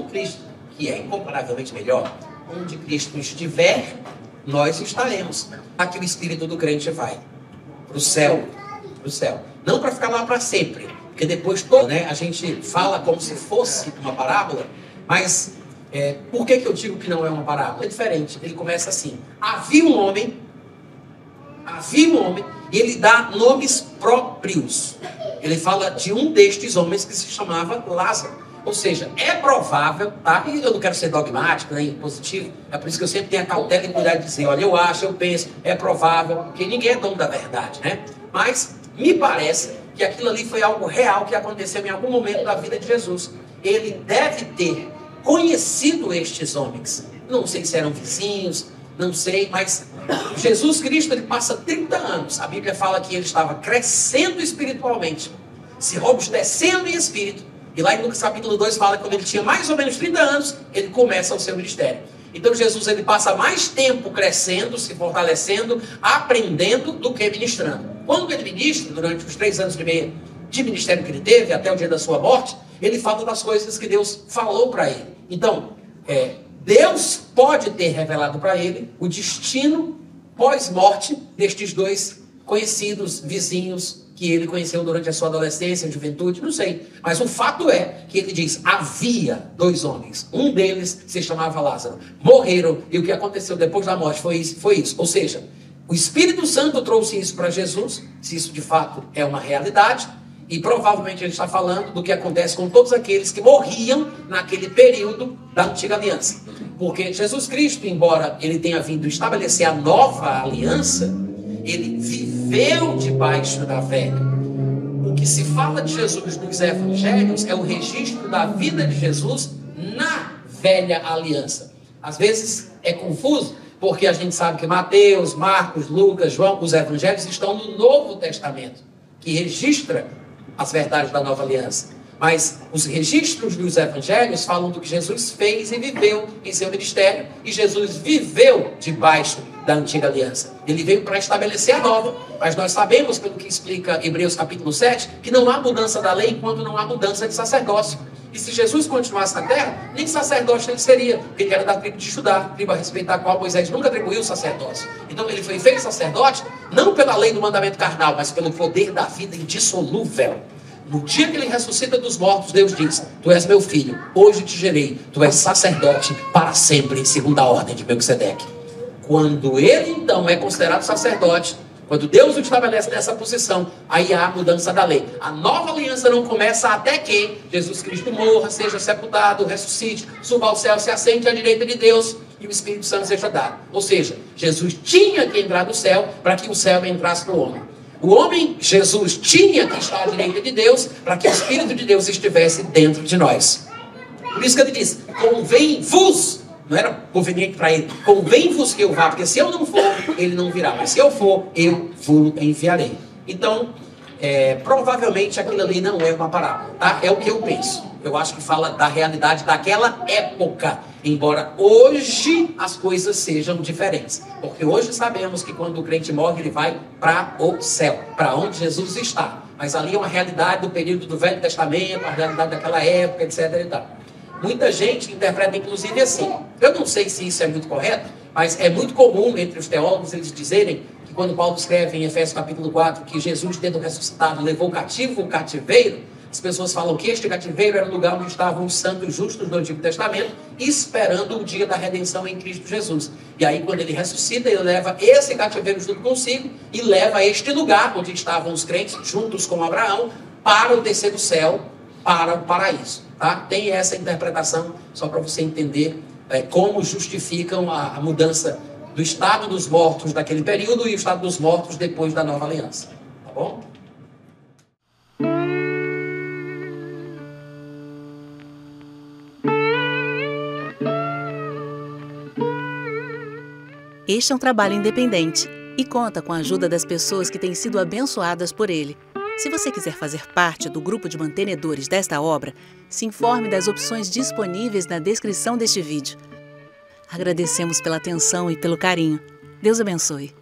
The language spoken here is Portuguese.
Cristo, que é incomparavelmente melhor. Onde Cristo estiver, nós estaremos. Aqui o espírito do crente vai para o céu, não para ficar lá para sempre, porque depois a gente fala como se fosse uma parábola, mas por que eu digo que não é uma parábola? É diferente. Ele começa assim: havia um homem, e ele dá nomes próprios. Ele fala de um destes homens que se chamava Lázaro. Ou seja, é provável, tá? E eu não quero ser dogmático, nem positivo, é por isso que eu sempre tenho a cautela e cuidado de dizer, olha, eu acho, eu penso, é provável, porque ninguém é dono da verdade, né? Mas me parece que aquilo ali foi algo real que aconteceu em algum momento da vida de Jesus. Ele deve ter conhecido estes homens. Não sei se eram vizinhos, não sei, mas Jesus Cristo, ele passa 30 anos. A Bíblia fala que ele estava crescendo espiritualmente, se robustecendo em espírito. E lá em Lucas capítulo 2 fala que quando ele tinha mais ou menos 30 anos, ele começa o seu ministério. Então Jesus, ele passa mais tempo crescendo, se fortalecendo, aprendendo do que ministrando. Quando ele ministra, durante os 3 anos e meio de ministério que ele teve, até o dia da sua morte, ele fala das coisas que Deus falou para ele. Então, Deus pode ter revelado para ele o destino pós-morte destes dois conhecidos, vizinhos, que ele conheceu durante a sua adolescência, juventude, não sei. Mas o fato é que ele diz, havia 2 homens. Um deles se chamava Lázaro. Morreram, e o que aconteceu depois da morte foi isso. Ou seja, o Espírito Santo trouxe isso para Jesus, se isso de fato é uma realidade, e provavelmente ele está falando do que acontece com todos aqueles que morriam naquele período da antiga aliança. Porque Jesus Cristo, embora ele tenha vindo estabelecer a nova aliança, ele viveu debaixo da velha. O que se fala de Jesus nos evangelhos é o registro da vida de Jesus na velha aliança. Às vezes é confuso, porque a gente sabe que Mateus, Marcos, Lucas, João, os evangelhos estão no Novo Testamento, que registra as verdades da nova aliança. Mas os registros dos evangelhos falam do que Jesus fez e viveu em seu ministério. E Jesus viveu debaixo da antiga aliança. Ele veio para estabelecer a nova. Mas nós sabemos, pelo que explica Hebreus capítulo 7, que não há mudança da lei enquanto não há mudança de sacerdócio. E se Jesus continuasse na terra, nem sacerdote ele seria, porque ele era da tribo de Judá, tribo a respeitar a qual Moisés nunca atribuiu o sacerdócio. Então ele foi feito sacerdote, não pela lei do mandamento carnal, mas pelo poder da vida indissolúvel. No dia que ele ressuscita dos mortos, Deus diz, tu és meu filho, hoje te gerei, tu és sacerdote para sempre, segundo a ordem de Melquisedeque. Quando ele então é considerado sacerdote, quando Deus o estabelece nessa posição, aí há a mudança da lei. A nova aliança não começa até que Jesus Cristo morra, seja sepultado, ressuscite, suba ao céu, se assente à direita de Deus e o Espírito Santo seja dado. Ou seja, Jesus tinha que entrar no céu para que o céu entrasse no homem. O homem, Jesus, tinha que estar à direita de Deus para que o Espírito de Deus estivesse dentro de nós. Por isso que ele diz, convém-vos, não era conveniente para ele, convém-vos que eu vá, porque se eu não for, ele não virá, mas se eu for, eu vos enviarei. Então, provavelmente aquilo ali não é uma parábola, tá? É o que eu penso. Eu acho que fala da realidade daquela época, embora hoje as coisas sejam diferentes. Porque hoje sabemos que quando o crente morre, ele vai para o céu, para onde Jesus está. Mas ali é uma realidade do período do Velho Testamento, a realidade daquela época, etc. e tal. Muita gente interpreta inclusive assim. Eu não sei se isso é muito correto, mas é muito comum entre os teólogos eles dizerem que quando Paulo escreve em Efésios capítulo 4 que Jesus, tendo ressuscitado, levou cativo o cativeiro, as pessoas falam que este cativeiro era o lugar onde estavam os santos justos do Antigo Testamento, esperando o dia da redenção em Cristo Jesus. E aí, quando ele ressuscita, ele leva esse cativeiro junto consigo e leva este lugar onde estavam os crentes, juntos com Abraão, para o terceiro céu, para o paraíso. Tá? Tem essa interpretação, só para você entender como justificam a mudança do estado dos mortos daquele período e o estado dos mortos depois da nova aliança. Tá bom? Este é um trabalho independente e conta com a ajuda das pessoas que têm sido abençoadas por ele. Se você quiser fazer parte do grupo de mantenedores desta obra, se informe das opções disponíveis na descrição deste vídeo. Agradecemos pela atenção e pelo carinho. Deus abençoe.